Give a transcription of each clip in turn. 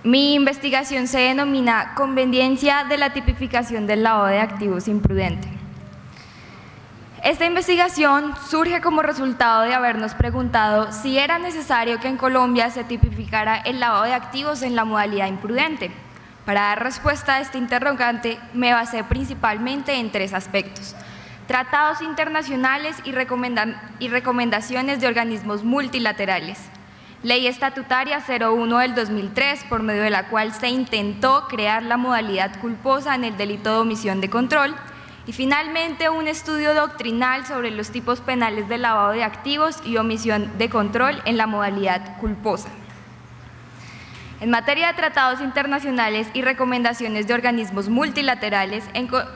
Mi investigación se denomina Conveniencia de la tipificación del lavado de activos imprudente. Esta investigación surge como resultado de habernos preguntado si era necesario que en Colombia se tipificara el lavado de activos en la modalidad imprudente. Para dar respuesta a este interrogante me basé principalmente en tres aspectos: tratados internacionales y recomendaciones de organismos multilaterales, Ley Estatutaria 01 del 2003, por medio de la cual se intentó crear la modalidad culposa en el delito de omisión de control, y finalmente un estudio doctrinal sobre los tipos penales de lavado de activos y omisión de control en la modalidad culposa. En materia de tratados internacionales y recomendaciones de organismos multilaterales,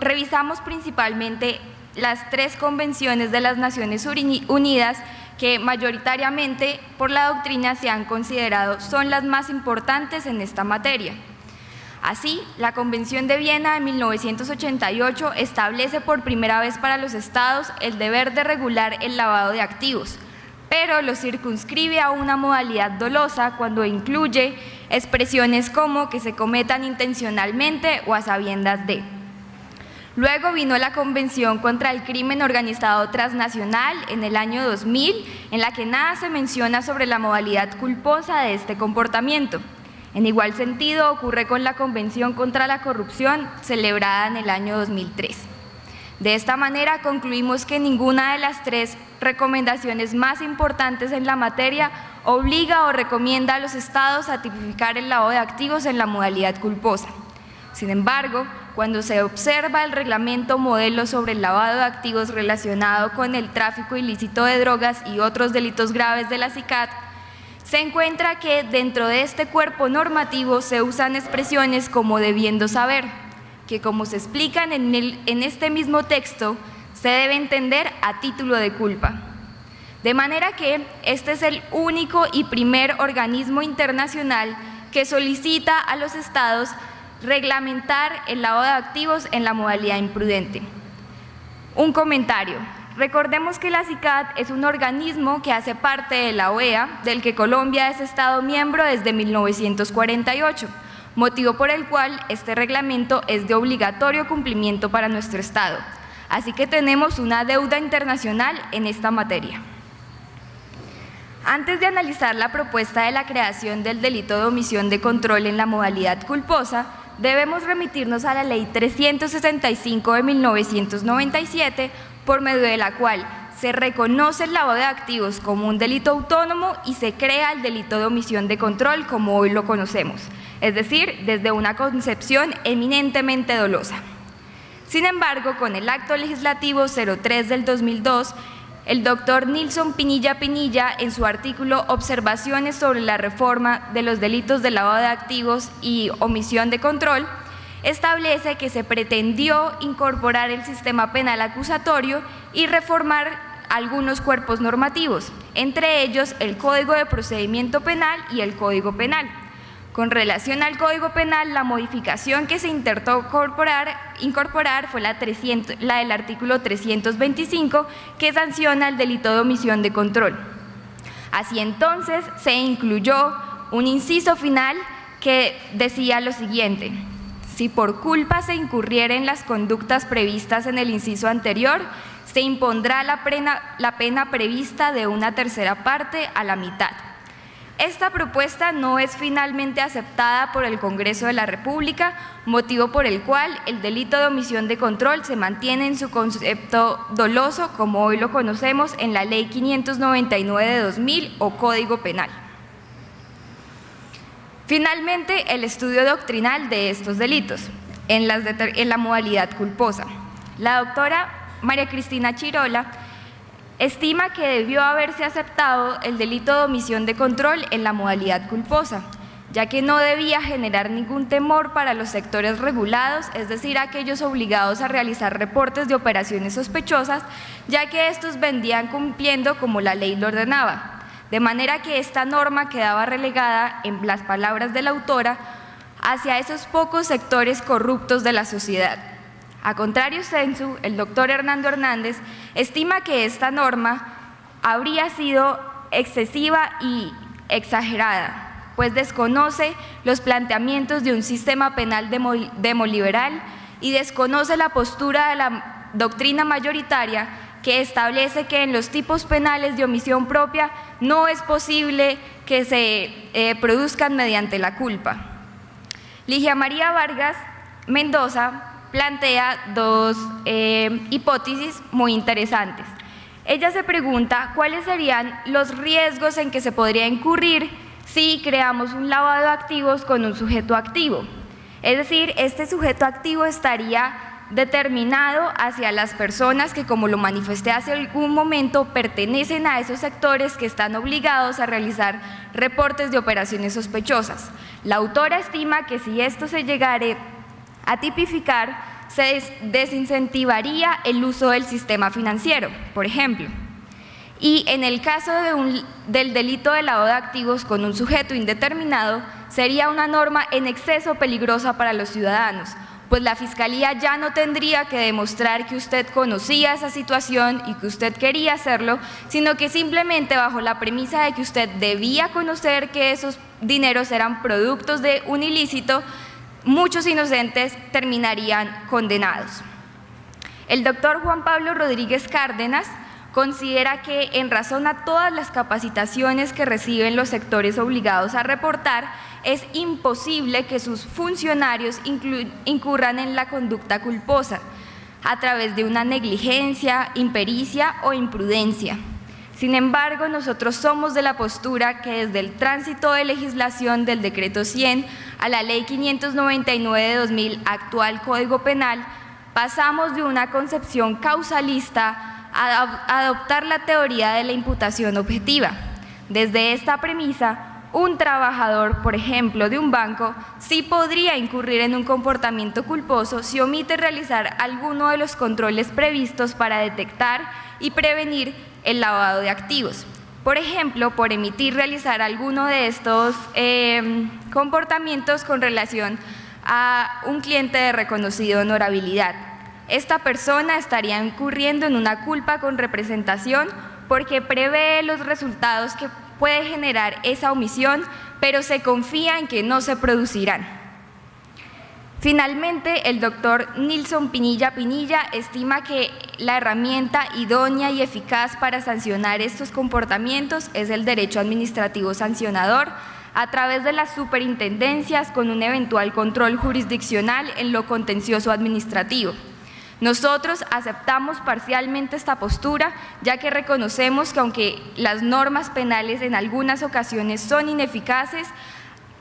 revisamos principalmente las tres convenciones de las Naciones Unidas que mayoritariamente por la doctrina se han considerado son las más importantes en esta materia. Así, la Convención de Viena de 1988 establece por primera vez para los estados el deber de regular el lavado de activos, pero lo circunscribe a una modalidad dolosa cuando incluye expresiones como que se cometan intencionalmente o a sabiendas de. Luego vino la Convención contra el Crimen Organizado Transnacional en el año 2000, en la que nada se menciona sobre la modalidad culposa de este comportamiento. En igual sentido ocurre con la Convención contra la Corrupción, celebrada en el año 2003. De esta manera concluimos que ninguna de las tres recomendaciones más importantes en la materia obliga o recomienda a los estados a tipificar el lavado de activos en la modalidad culposa. Sin embargo, cuando se observa el reglamento modelo sobre el lavado de activos relacionado con el tráfico ilícito de drogas y otros delitos graves de la SICAT, se encuentra que dentro de este cuerpo normativo se usan expresiones como debiendo saber, que como se explican en este mismo texto, se debe entender a título de culpa. De manera que este es el único y primer organismo internacional que solicita a los estados reglamentar el lavado de activos en la modalidad imprudente. Un comentario. Recordemos que la SICAT es un organismo que hace parte de la OEA, del que Colombia es Estado miembro desde 1948, motivo por el cual este reglamento es de obligatorio cumplimiento para nuestro Estado. Así que tenemos una deuda internacional en esta materia. Antes de analizar la propuesta de la creación del delito de omisión de control en la modalidad culposa, debemos remitirnos a la Ley 365 de 1997, por medio de la cual se reconoce el lavado de activos como un delito autónomo y se crea el delito de omisión de control como hoy lo conocemos, es decir, desde una concepción eminentemente dolosa. Sin embargo, con el Acto Legislativo 03 del 2002, el doctor Nilson Pinilla Pinilla, en su artículo Observaciones sobre la reforma de los delitos de lavado de activos y omisión de control, establece que se pretendió incorporar el sistema penal acusatorio y reformar algunos cuerpos normativos, entre ellos el Código de Procedimiento Penal y el Código Penal. Con relación al Código Penal, la modificación que se intentó incorporar fue la del artículo 325, que sanciona el delito de omisión de control. Así entonces, se incluyó un inciso final que decía lo siguiente: si por culpa se incurriera en las conductas previstas en el inciso anterior, se impondrá la pena prevista de una tercera parte a la mitad. Esta propuesta no es finalmente aceptada por el Congreso de la República, motivo por el cual el delito de omisión de control se mantiene en su concepto doloso, como hoy lo conocemos en la Ley 599 de 2000 o Código Penal. Finalmente, el estudio doctrinal de estos delitos en la modalidad culposa. La doctora María Cristina Chirola estima que debió haberse aceptado el delito de omisión de control en la modalidad culposa, ya que no debía generar ningún temor para los sectores regulados, es decir, aquellos obligados a realizar reportes de operaciones sospechosas, ya que estos vendían cumpliendo como la ley lo ordenaba. De manera que esta norma quedaba relegada, en las palabras de la autora, hacia esos pocos sectores corruptos de la sociedad. A contrario sensu, el doctor Hernando Hernández estima que esta norma habría sido excesiva y exagerada, pues desconoce los planteamientos de un sistema penal demoliberal y desconoce la postura de la doctrina mayoritaria que establece que en los tipos penales de omisión propia no es posible que se produzcan mediante la culpa. Ligia María Vargas Mendoza plantea dos hipótesis muy interesantes. Ella se pregunta cuáles serían los riesgos en que se podría incurrir si creamos un lavado de activos con un sujeto activo. Es decir, este sujeto activo estaría determinado hacia las personas que, como lo manifesté hace algún momento, pertenecen a esos sectores que están obligados a realizar reportes de operaciones sospechosas. La autora estima que si esto se llegare a tipificar, se desincentivaría el uso del sistema financiero, por ejemplo. Y en el caso del delito de lavado de activos con un sujeto indeterminado, sería una norma en exceso peligrosa para los ciudadanos, pues la Fiscalía ya no tendría que demostrar que usted conocía esa situación y que usted quería hacerlo, sino que simplemente bajo la premisa de que usted debía conocer que esos dineros eran productos de un ilícito, muchos inocentes terminarían condenados. El doctor Juan Pablo Rodríguez Cárdenas considera que en razón a todas las capacitaciones que reciben los sectores obligados a reportar, es imposible que sus funcionarios incurran en la conducta culposa a través de una negligencia, impericia o imprudencia. Sin embargo, nosotros somos de la postura que desde el tránsito de legislación del Decreto 100 a la Ley 599 de 2000, actual Código Penal, pasamos de una concepción causalista a adoptar la teoría de la imputación objetiva. Desde esta premisa, un trabajador, por ejemplo, de un banco, sí podría incurrir en un comportamiento culposo si omite realizar alguno de los controles previstos para detectar y prevenir el lavado de activos. Por ejemplo, por realizar alguno de estos comportamientos con relación a un cliente de reconocida honorabilidad. Esta persona estaría incurriendo en una culpa con representación porque prevé los resultados que puede generar esa omisión, pero se confía en que no se producirán. Finalmente, el doctor Nilson Pinilla estima que la herramienta idónea y eficaz para sancionar estos comportamientos es el derecho administrativo sancionador a través de las superintendencias con un eventual control jurisdiccional en lo contencioso administrativo. Nosotros aceptamos parcialmente esta postura, ya que reconocemos que aunque las normas penales en algunas ocasiones son ineficaces,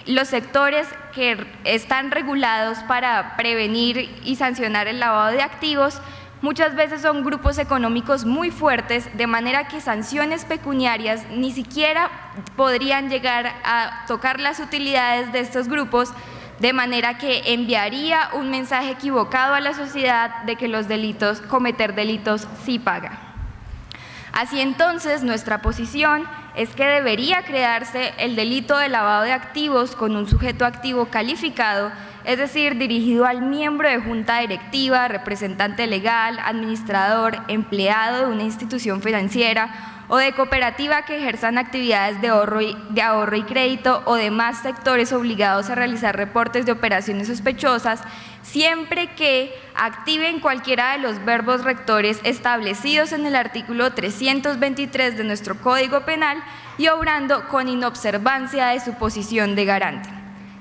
los sectores que están regulados para prevenir y sancionar el lavado de activos muchas veces son grupos económicos muy fuertes, de manera que sanciones pecuniarias ni siquiera podrían llegar a tocar las utilidades de estos grupos, de manera que enviaría un mensaje equivocado a la sociedad de que cometer delitos sí paga. Así entonces, nuestra posición es que debería crearse el delito de lavado de activos con un sujeto activo calificado, es decir, dirigido al miembro de junta directiva, representante legal, administrador, empleado de una institución financiera o de cooperativa que ejerzan actividades de ahorro y crédito o demás sectores obligados a realizar reportes de operaciones sospechosas, siempre que activen cualquiera de los verbos rectores establecidos en el artículo 323 de nuestro Código Penal y obrando con inobservancia de su posición de garante.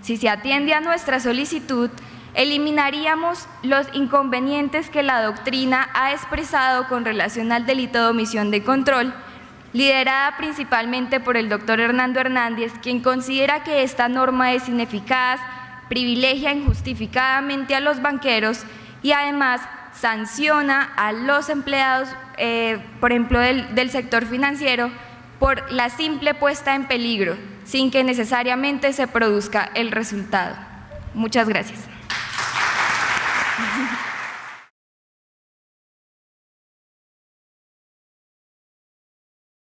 Si se atiende a nuestra solicitud, eliminaríamos los inconvenientes que la doctrina ha expresado con relación al delito de omisión de control, liderada principalmente por el doctor Hernando Hernández, quien considera que esta norma es ineficaz, privilegia injustificadamente a los banqueros y además sanciona a los empleados, por ejemplo, del sector financiero, por la simple puesta en peligro, sin que necesariamente se produzca el resultado. Muchas gracias.